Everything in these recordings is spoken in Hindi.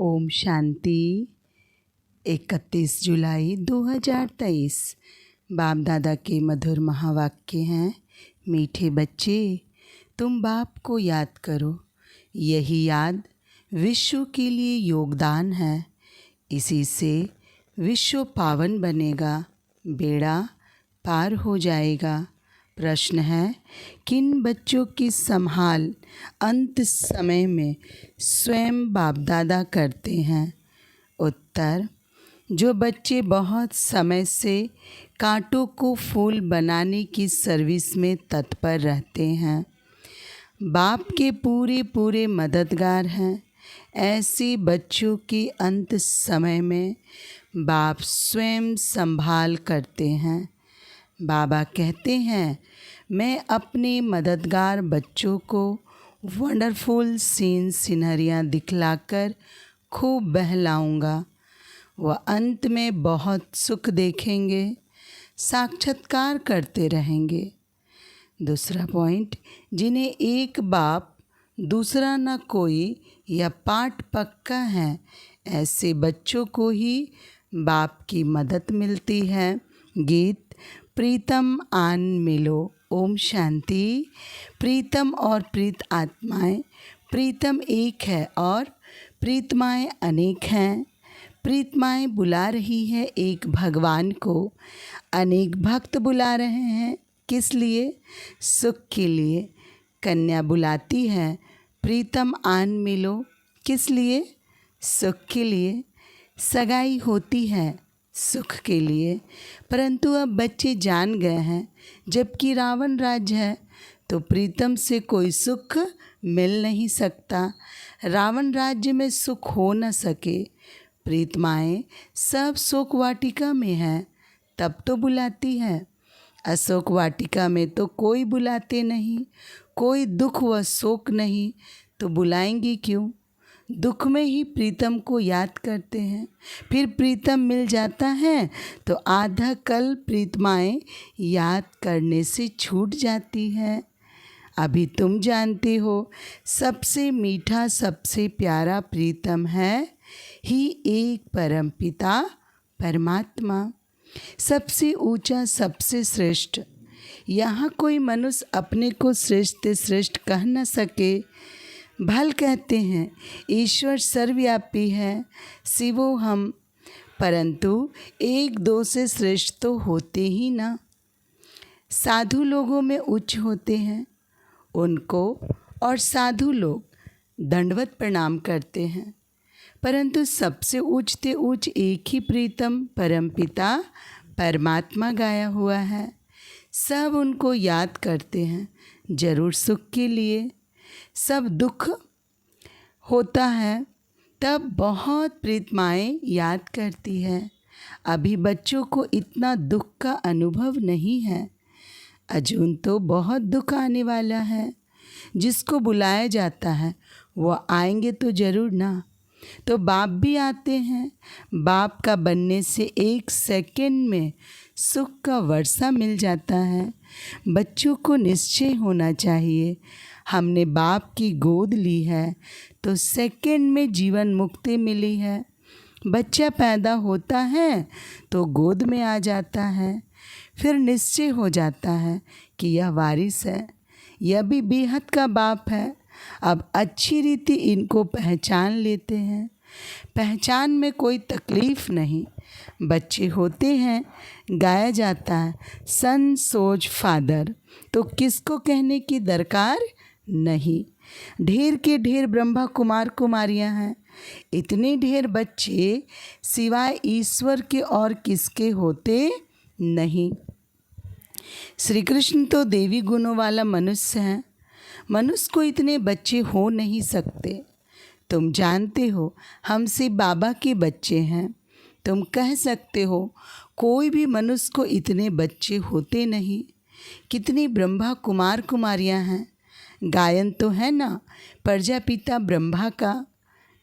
ओम शांति। 31 जुलाई 2023 बाप दादा के मधुर महावाक्य हैं। मीठे बच्चे, तुम बाप को याद करो। यही याद विश्व के लिए योगदान है। इसी से विश्व पावन बनेगा, बेड़ा पार हो जाएगा। प्रश्न है, किन बच्चों की संभाल अंत समय में स्वयं बाप दादा करते हैं? उत्तर, जो बच्चे बहुत समय से कांटों को फूल बनाने की सर्विस में तत्पर रहते हैं, बाप के पूरे मददगार हैं। ऐसे बच्चों की अंत समय में बाप स्वयं संभाल करते हैं। बाबा कहते हैं, मैं अपने मददगार बच्चों को वंडरफुल सीनरियाँ दिखलाकर खूब बहलाऊंगा। वह अंत में बहुत सुख देखेंगे, साक्षात्कार करते रहेंगे। दूसरा पॉइंट, जिन्हें एक बाप दूसरा न कोई या पाठ पक्का है, ऐसे बच्चों को ही बाप की मदद मिलती है। गीत प्रीतम आन मिलो। ओम शांति। प्रीतम और प्रीत आत्माएं, प्रीतम एक है और प्रीतमाएं अनेक हैं। प्रीतमाएं बुला रही है एक भगवान को, अनेक भक्त बुला रहे हैं। किस लिए? सुख के लिए। कन्या बुलाती है, प्रीतम आन मिलो। किस लिए? सुख के लिए। सगाई होती है सुख के लिए। परंतु अब बच्चे जान गए हैं, जबकि रावण राज्य है तो प्रीतम से कोई सुख मिल नहीं सकता। रावण राज्य में सुख हो न सके। प्रीतमाएं सब शोक वाटिका में हैं, तब तो बुलाती है। अशोक वाटिका में तो कोई बुलाते नहीं, कोई दुख व शोक नहीं, तो बुलाएंगी क्यों? दुख में ही प्रीतम को याद करते हैं। फिर प्रीतम मिल जाता है तो आधा कल प्रीतमाएं याद करने से छूट जाती है। अभी तुम जानते हो, सबसे मीठा सबसे प्यारा प्रीतम है ही एक परमपिता परमात्मा, सबसे ऊंचा सबसे श्रेष्ठ। यहाँ कोई मनुष्य अपने को श्रेष्ठ कह न सके। भल कहते हैं ईश्वर सर्वव्यापी है, शिवो हम, परंतु एक दो से श्रेष्ठ तो होते ही ना। साधु लोगों में उच्च होते हैं, उनको और साधु लोग दंडवत प्रणाम करते हैं, परंतु सबसे ऊंचते ऊंच एक ही प्रीतम परमपिता परमात्मा गाया हुआ है। सब उनको याद करते हैं, जरूर सुख के लिए। सब दुख होता है तब बहुत प्रीतमाएं याद करती है। अभी बच्चों को इतना दुख का अनुभव नहीं है। अजून तो बहुत दुख आने वाला है। जिसको बुलाया जाता है वो आएंगे तो जरूर ना। तो बाप भी आते हैं। बाप का बनने से एक सेकंड में सुख का वर्षा मिल जाता है। बच्चों को निश्चय होना चाहिए, हमने बाप की गोद ली है तो सेकंड में जीवन मुक्ति मिली है। बच्चा पैदा होता है तो गोद में आ जाता है, फिर निश्चय हो जाता है कि यह वारिस है, यह भी बेहद का बाप है। अब अच्छी रीति इनको पहचान लेते हैं। पहचान में कोई तकलीफ़ नहीं। बच्चे होते हैं, गाया जाता है सन सोच फादर, तो किसको कहने की दरकार नहीं। ढेर के ढेर ब्रह्मा कुमार कुमारियां हैं। इतने ढेर बच्चे सिवाय ईश्वर के और किसके होते नहीं। श्री कृष्ण तो देवी गुणों वाला मनुष्य हैं। मनुष्य को इतने बच्चे हो नहीं सकते। तुम जानते हो हमसे बाबा के बच्चे हैं। तुम कह सकते हो कोई भी मनुष्य को इतने बच्चे होते नहीं। कितनी ब्रह्मा कुमार कुमारियां हैं। गायन तो है ना प्रजापिता ब्रह्मा का।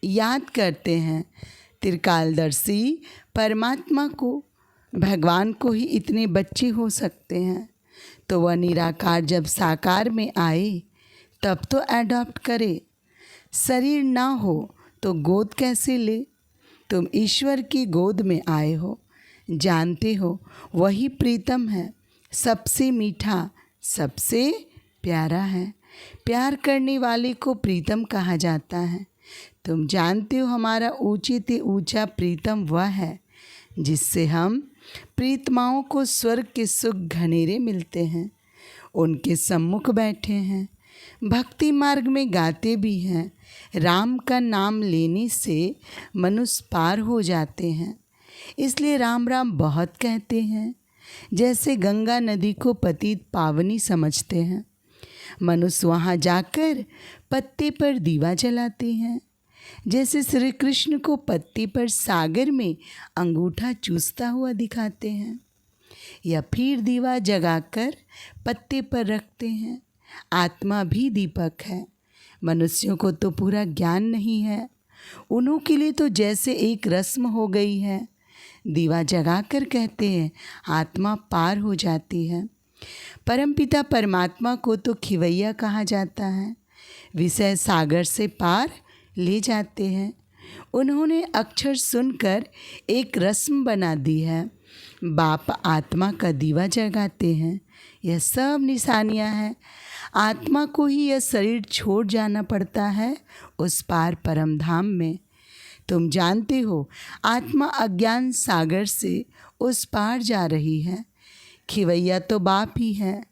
याद करते हैं त्रिकालदर्शी परमात्मा को। भगवान को ही इतने बच्चे हो सकते हैं, तो वह निराकार जब साकार में आए तब तो एडॉप्ट करे। शरीर ना हो तो गोद कैसे ले? तुम ईश्वर की गोद में आए हो, जानते हो वही प्रीतम है, सबसे मीठा, सबसे प्यारा है। प्यार करने वाले को प्रीतम कहा जाता है। तुम जानते हो हमारा ऊंचे ते ऊंचा प्रीतम वह है जिससे हम प्रीतमाओं को स्वर्ग के सुख घनेरे मिलते हैं। उनके सम्मुख बैठे हैं, भक्ति मार्ग में गाते भी हैं। राम का नाम लेने से मनुष्य पार हो जाते हैं, इसलिए राम राम बहुत कहते हैं। जैसे गंगा नदी को पतित पावनी समझते हैं, मनुष्य वहाँ जाकर पत्ते पर दीवा जलाते हैं। जैसे श्री कृष्ण को पत्ते पर सागर में अंगूठा चूसता हुआ दिखाते हैं, या फिर दीवा जगाकर पत्ते पर रखते हैं। आत्मा भी दीपक है। मनुष्यों को तो पूरा ज्ञान नहीं है, उन्हों के लिए तो जैसे एक रस्म हो गई है। दीवा जगाकर कहते हैं आत्मा पार हो जाती है। परमपिता परमात्मा को तो खिवैया कहा जाता है, विषय सागर से पार ले जाते हैं। उन्होंने अक्षर सुनकर एक रस्म बना दी है। बाप आत्मा का दीवा जगाते हैं। यह सब निशानियां हैं। आत्मा को ही यह शरीर छोड़ जाना पड़ता है उस पार परम धाम में। तुम जानते हो आत्मा अज्ञान सागर से उस पार जा रही है। खिवैया तो बाप ही है।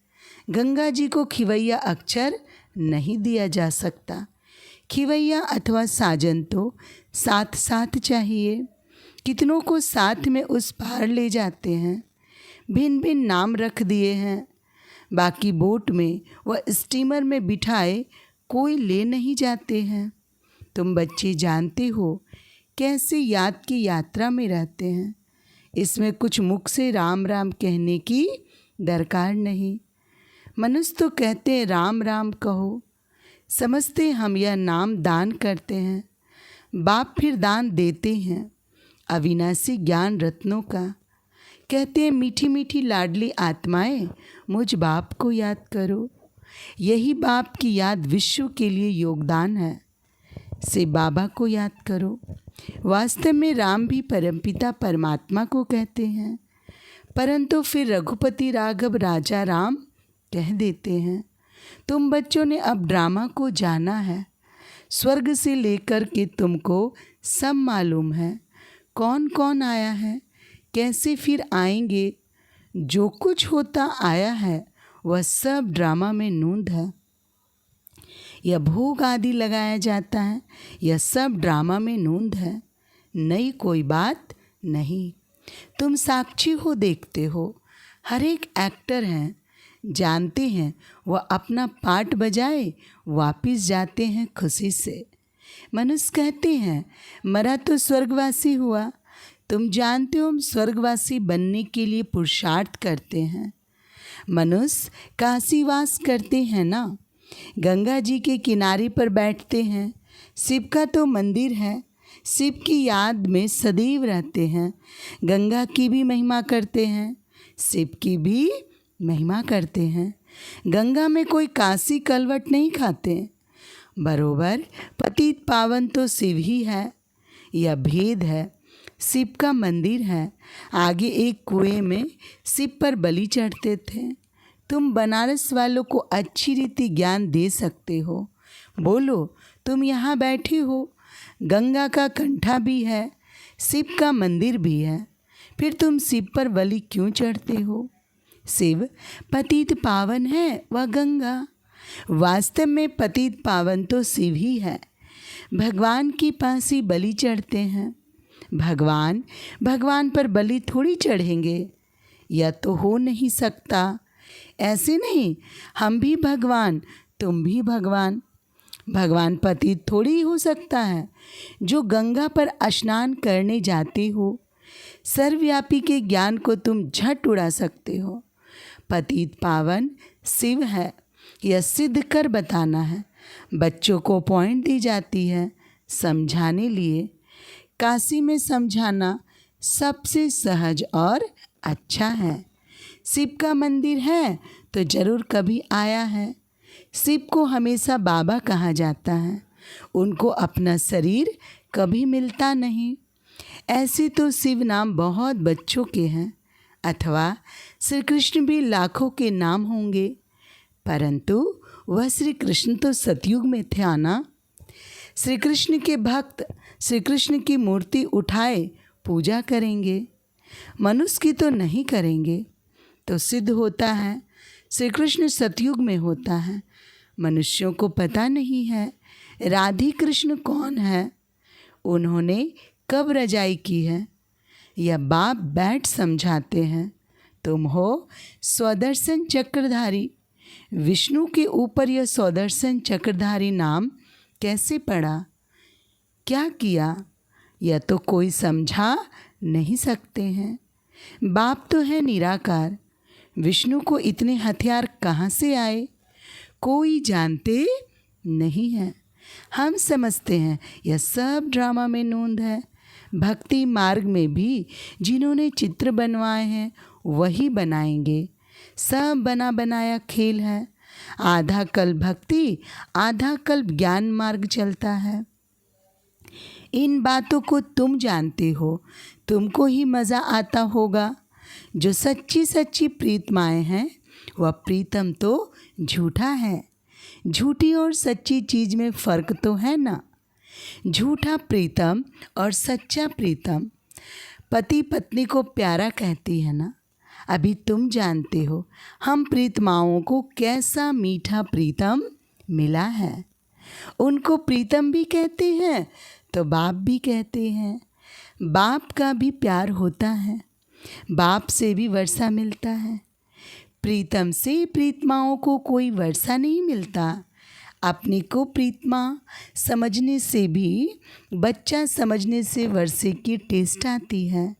गंगा जी को खिवैया अक्षर नहीं दिया जा सकता। खिवैया अथवा साजन तो साथ साथ चाहिए। कितनों को साथ में उस पार ले जाते हैं। भिन्न भिन्न नाम रख दिए हैं। बाकी बोट में व स्टीमर में बिठाए कोई ले नहीं जाते हैं। तुम बच्चे जानते हो कैसे याद की यात्रा में रहते हैं। इसमें कुछ मुख से राम राम कहने की दरकार नहीं। मनुष्य तो कहते हैं राम राम कहो, समझते हम यह नाम दान करते हैं। बाप फिर दान देते हैं अविनाशी ज्ञान रत्नों का। कहते हैं मीठी मीठी लाडली आत्माएं मुझ बाप को याद करो। यही बाप की याद विश्व के लिए योगदान है। से बाबा को याद करो। वास्तव में राम भी परमपिता परमात्मा को कहते हैं, परंतु फिर रघुपति राघव राजा राम कह देते हैं। तुम बच्चों ने अब ड्रामा को जाना है। स्वर्ग से लेकर के तुमको सब मालूम है, कौन कौन आया है, कैसे फिर आएंगे। जो कुछ होता आया है वह सब ड्रामा में नूंद है। यह भोग आदि लगाया जाता है, यह सब ड्रामा में नूंद है, नई कोई बात नहीं। तुम साक्षी हो, देखते हो। हर एक एक्टर हैं, जानते हैं वह अपना पार्ट बजाए वापिस जाते हैं खुशी से। मनुष्य कहते हैं मरा तो स्वर्गवासी हुआ। तुम जानते हो हम स्वर्गवासी बनने के लिए पुरुषार्थ करते हैं। मनुष्य काशीवास करते हैं ना, गंगा जी के किनारे पर बैठते हैं। शिव का तो मंदिर है, शिव की याद में सदैव रहते हैं। गंगा की भी महिमा करते हैं, शिव की भी महिमा करते हैं। गंगा में कोई काशी कलवट नहीं खाते। बरोबर पतित पावन तो शिव ही है। यह भेद है। शिव का मंदिर है। आगे एक कुएं में शिव पर बलि चढ़ते थे। तुम बनारस वालों को अच्छी रीति ज्ञान दे सकते हो। बोलो, तुम यहाँ बैठे हो, गंगा का कंठा भी है, शिव का मंदिर भी है, फिर तुम शिव पर बलि क्यों चढ़ते हो? शिव पतित पावन है, वह गंगा। वास्तव में पतित पावन तो शिव ही है। भगवान के पास ही बलि चढ़ते हैं। भगवान पर बलि थोड़ी चढ़ेंगे, यह तो हो नहीं सकता। ऐसे नहीं, हम भी भगवान, तुम भी भगवान। भगवान पतित थोड़ी हो सकता है। जो गंगा पर स्नान करने जाते हो, सर्वव्यापी के ज्ञान को तुम झट उड़ा सकते हो। पतित पावन शिव है, यह सिद्ध कर बताना है। बच्चों को पॉइंट दी जाती है समझाने लिए। काशी में समझाना सबसे सहज और अच्छा है। शिव का मंदिर है तो जरूर कभी आया है। शिव को हमेशा बाबा कहा जाता है। उनको अपना शरीर कभी मिलता नहीं। ऐसे तो शिव नाम बहुत बच्चों के हैं, अथवा श्री कृष्ण भी लाखों के नाम होंगे, परंतु वह श्री कृष्ण तो सतयुग में थे आना। श्री कृष्ण के भक्त श्री कृष्ण की मूर्ति उठाए पूजा करेंगे, मनुष्य की तो नहीं करेंगे। तो सिद्ध होता है श्री कृष्ण सतयुग में होता है। मनुष्यों को पता नहीं है राधे कृष्ण कौन है, उन्होंने कब रजाई की है। यह बाप बैठ समझाते हैं, तुम हो स्वदर्शन चक्रधारी। विष्णु के ऊपर यह स्वदर्शन चक्रधारी नाम कैसे पड़ा, क्या किया, यह तो कोई समझा नहीं सकते हैं। बाप तो है निराकार, विष्णु को इतने हथियार कहाँ से आए, कोई जानते नहीं है। हम समझते हैं यह सब ड्रामा में नोंद है। भक्ति मार्ग में भी जिन्होंने चित्र बनवाए हैं वही बनाएंगे। सब बना बनाया खेल है। आधा कल्प भक्ति आधा कल्प ज्ञान मार्ग चलता है। इन बातों को तुम जानते हो, तुमको ही मज़ा आता होगा। जो सच्ची सच्ची प्रीतमाएँ हैं वह प्रीतम तो झूठा है। झूठी और सच्ची चीज़ में फ़र्क तो है ना। झूठा प्रीतम और सच्चा प्रीतम पति पत्नी को प्यारा कहती है ना। अभी तुम जानते हो हम प्रीतमाओं को कैसा मीठा प्रीतम मिला है। उनको प्रीतम भी कहते हैं तो बाप भी कहते हैं। बाप का भी प्यार होता है, बाप से भी वर्षा मिलता है। प्रीतम से प्रीतमाओं को कोई वर्षा नहीं मिलता। अपने को प्रीतमा समझने से भी बच्चा समझने से वर्षे की टेस्ट आती है।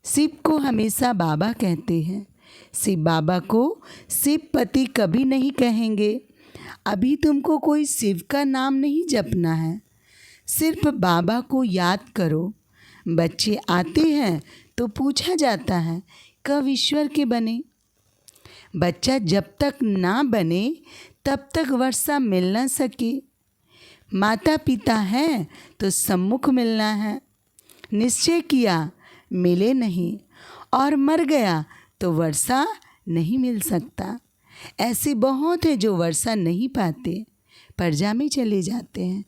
शिव को हमेशा बाबा कहते हैं। शिव बाबा को शिव पति कभी नहीं कहेंगे। अभी तुमको कोई शिव का नाम नहीं जपना है, सिर्फ बाबा को याद करो। बच्चे आते हैं तो पूछा जाता है कब ईश्वर के बने। बच्चा जब तक ना बने तब तक वर्षा मिल ना सके। माता पिता हैं तो सम्मुख मिलना है। निश्चय किया मिले नहीं और मर गया तो वर्षा नहीं मिल सकता। ऐसे बहुत है जो वर्षा नहीं पाते, प्रजा में चले जाते हैं।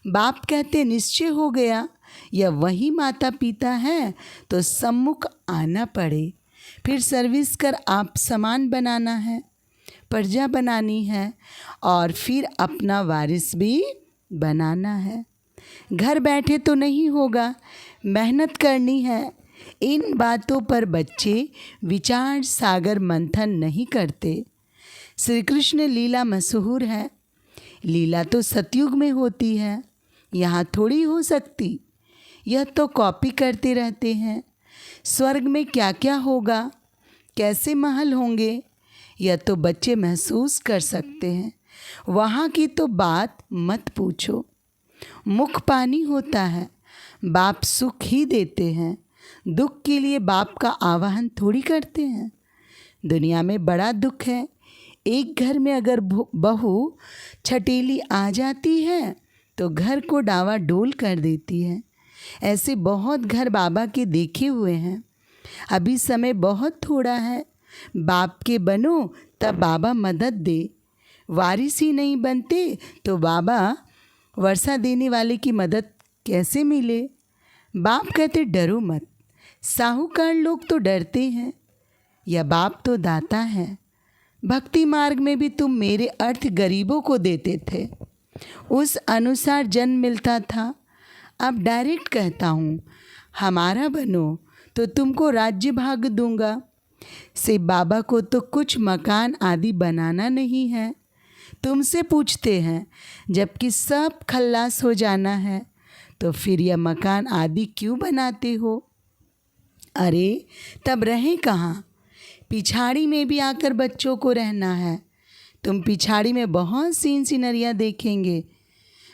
बाप कहते निश्चय हो गया, या वही माता पिता है तो सम्मुख आना पड़े। फिर सर्विस कर आप समान बनाना है, प्रजा बनानी है और फिर अपना वारिस भी बनाना है। घर बैठे तो नहीं होगा, मेहनत करनी है। इन बातों पर बच्चे विचार सागर मंथन नहीं करते। श्री कृष्ण लीला मशहूर है। लीला तो सतयुग में होती है, यहाँ थोड़ी हो सकती। यह तो कॉपी करते रहते हैं। स्वर्ग में क्या क्या होगा, कैसे महल होंगे, यह तो बच्चे महसूस कर सकते हैं। वहाँ की तो बात मत पूछो। मुख पानी होता है, बाप सुख ही देते हैं। दुख के लिए बाप का आवाहन थोड़ी करते हैं। दुनिया में बड़ा दुख है। एक घर में अगर बहू छटेली आ जाती है तो घर को डावाडोल कर देती है। ऐसे बहुत घर बाबा के देखे हुए हैं। अभी समय बहुत थोड़ा है। बाप के बनो तब बाबा मदद दे। वारिस ही नहीं बनते तो बाबा वर्षा देने वाले की मदद कैसे मिले। बाप कहते डरो मत। साहूकार लोग तो डरते हैं, या बाप तो दाता है। भक्ति मार्ग में भी तुम मेरे अर्थ गरीबों को देते थे, उस अनुसार जन्म मिलता था। अब डायरेक्ट कहता हूँ हमारा बनो तो तुमको राज्य भाग दूंगा। से बाबा को तो कुछ मकान आदि बनाना नहीं है, तुमसे पूछते हैं। जबकि सब खल्लास हो जाना है तो फिर यह मकान आदि क्यों बनाते हो। अरे तब रहें कहाँ, पिछाड़ी में भी आकर बच्चों को रहना है। तुम पिछाड़ी में बहुत सीन सीनरियाँ देखेंगे,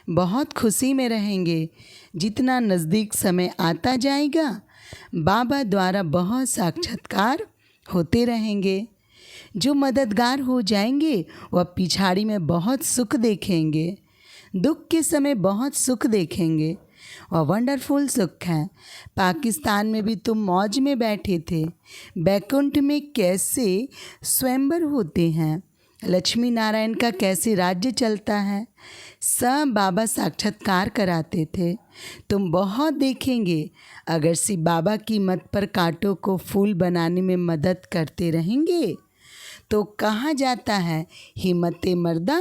बहुत खुशी में रहेंगे। जितना नज़दीक समय आता जाएगा बाबा द्वारा बहुत साक्षात्कार होते रहेंगे। जो मददगार हो जाएंगे वह पिछाड़ी में बहुत सुख देखेंगे, दुख के समय बहुत सुख देखेंगे। वह वंडरफुल सुख है। पाकिस्तान में भी तुम मौज में बैठे थे। बैकुंठ में कैसे स्वयंवर होते हैं, लक्ष्मी नारायण का कैसे राज्य चलता है, सब बाबा साक्षात्कार कराते थे। तुम बहुत देखेंगे। अगर शिव बाबा की मत पर कांटों को फूल बनाने में मदद करते रहेंगे तो कहाँ जाता है हिम्मते मर्दा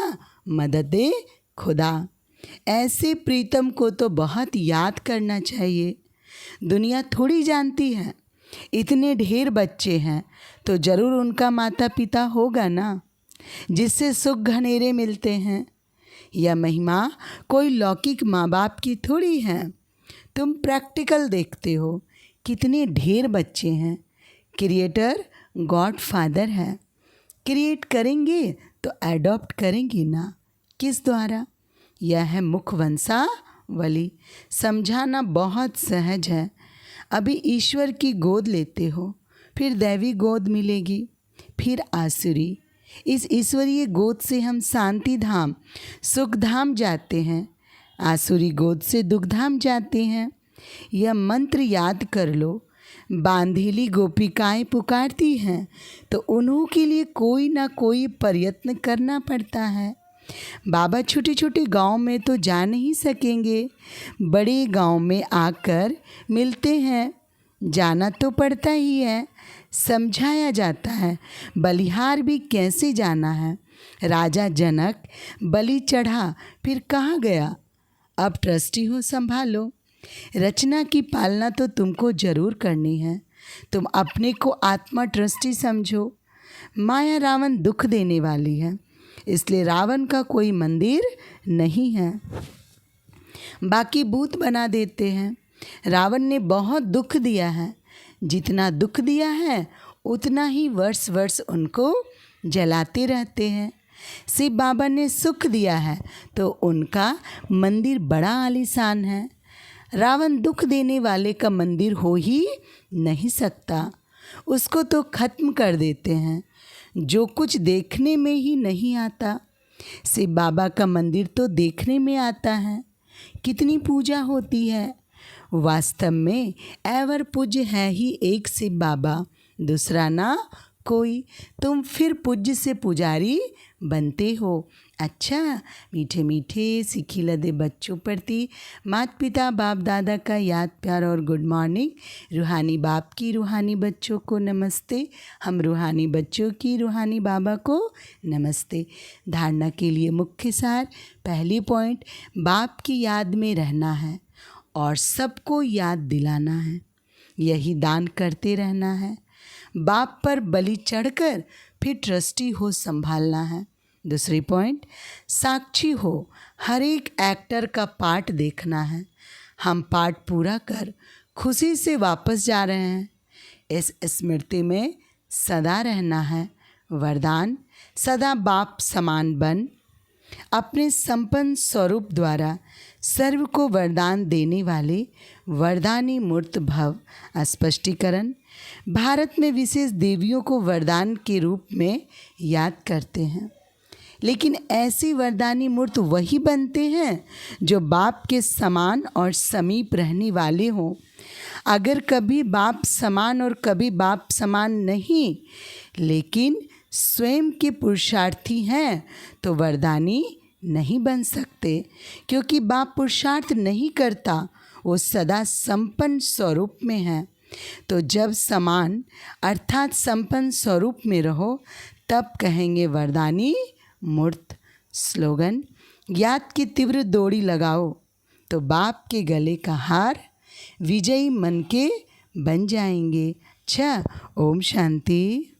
मददे खुदा। ऐसे प्रीतम को तो बहुत याद करना चाहिए। दुनिया थोड़ी जानती है, इतने ढेर बच्चे हैं तो ज़रूर उनका माता पिता होगा ना, जिससे सुख घनेरे मिलते हैं। यह महिमा कोई लौकिक माँ बाप की थोड़ी है। तुम प्रैक्टिकल देखते हो, कितने ढेर बच्चे हैं। क्रिएटर गॉड फादर है। क्रिएट करेंगे तो एडॉप्ट करेंगे ना, किस द्वारा? यह है मुखवंशावली। समझाना बहुत सहज है। अभी ईश्वर की गोद लेते हो, फिर दैवी गोद मिलेगी, फिर आसुरी। इस ईश्वरीय गोद से हम शांति धाम सुख धाम जाते हैं, आसुरी गोद से दुख धाम जाते हैं। यह मंत्र याद कर लो। बांधीली गोपिकाएं पुकारती हैं तो उन्हों के लिए कोई ना कोई प्रयत्न करना पड़ता है। बाबा छोटे छोटे गांव में तो जा नहीं सकेंगे, बड़े गांव में आकर मिलते हैं। जाना तो पड़ता ही है। समझाया जाता है बलिहार भी कैसे जाना है। राजा जनक बलि चढ़ा, फिर कहाँ गया? अब ट्रस्टी हो, संभालो। रचना की पालना तो तुमको ज़रूर करनी है। तुम अपने को आत्मा ट्रस्टी समझो। माया रावण दुख देने वाली है, इसलिए रावण का कोई मंदिर नहीं है। बाकी भूत बना देते हैं। रावण ने बहुत दुख दिया है। जितना दुख दिया है उतना ही वर्ष वर्ष उनको जलाते रहते हैं। शिव बाबा ने सुख दिया है तो उनका मंदिर बड़ा आलीशान है। रावण दुख देने वाले का मंदिर हो ही नहीं सकता, उसको तो खत्म कर देते हैं। जो कुछ देखने में ही नहीं आता, शिव बाबा का मंदिर तो देखने में आता है। कितनी पूजा होती है। वास्तव में एवर पूज्य है ही एक शिव बाबा, दूसरा ना कोई। तुम फिर पूज्य से पुजारी बनते हो। अच्छा, मीठे मीठे सीखी लदे बच्चों प्रति माता पिता बाप दादा का याद प्यार और गुड मॉर्निंग। रूहानी बाप की रूहानी बच्चों को नमस्ते। हम रूहानी बच्चों की रूहानी बाबा को नमस्ते। धारणा के लिए मुख्य सार, पहली पॉइंट, बाप की याद में रहना है और सबको याद दिलाना है। यही दान करते रहना है। बाप पर बलि चढ़कर फिर ट्रस्टी हो संभालना है। दूसरी पॉइंट, साक्षी हो, हर एक एक्टर का पार्ट देखना है। हम पार्ट पूरा कर खुशी से वापस जा रहे हैं। इस स्मृति में सदा रहना है। वरदान, सदा बाप समान बन। अपने संपन्न स्वरूप द्वारा सर्व को वरदान देने वाले वरदानी मूर्त भव। स्पष्टीकरण, भारत में विशेष देवियों को वरदान के रूप में याद करते हैं, लेकिन ऐसी वरदानी मूर्त वही बनते हैं जो बाप के समान और समीप रहने वाले हों। अगर कभी बाप समान और कभी बाप समान नहीं, लेकिन स्वयं के पुरुषार्थी हैं तो वरदानी नहीं बन सकते, क्योंकि बाप पुरुषार्थ नहीं करता, वो सदा संपन्न स्वरूप में है। तो जब समान अर्थात संपन्न स्वरूप में रहो तब कहेंगे वरदानी मूर्त। स्लोगन, याद की तीव्र दौड़ी लगाओ तो बाप के गले का हार विजयी मन के बन जाएंगे। अच्छा, ओम शांति।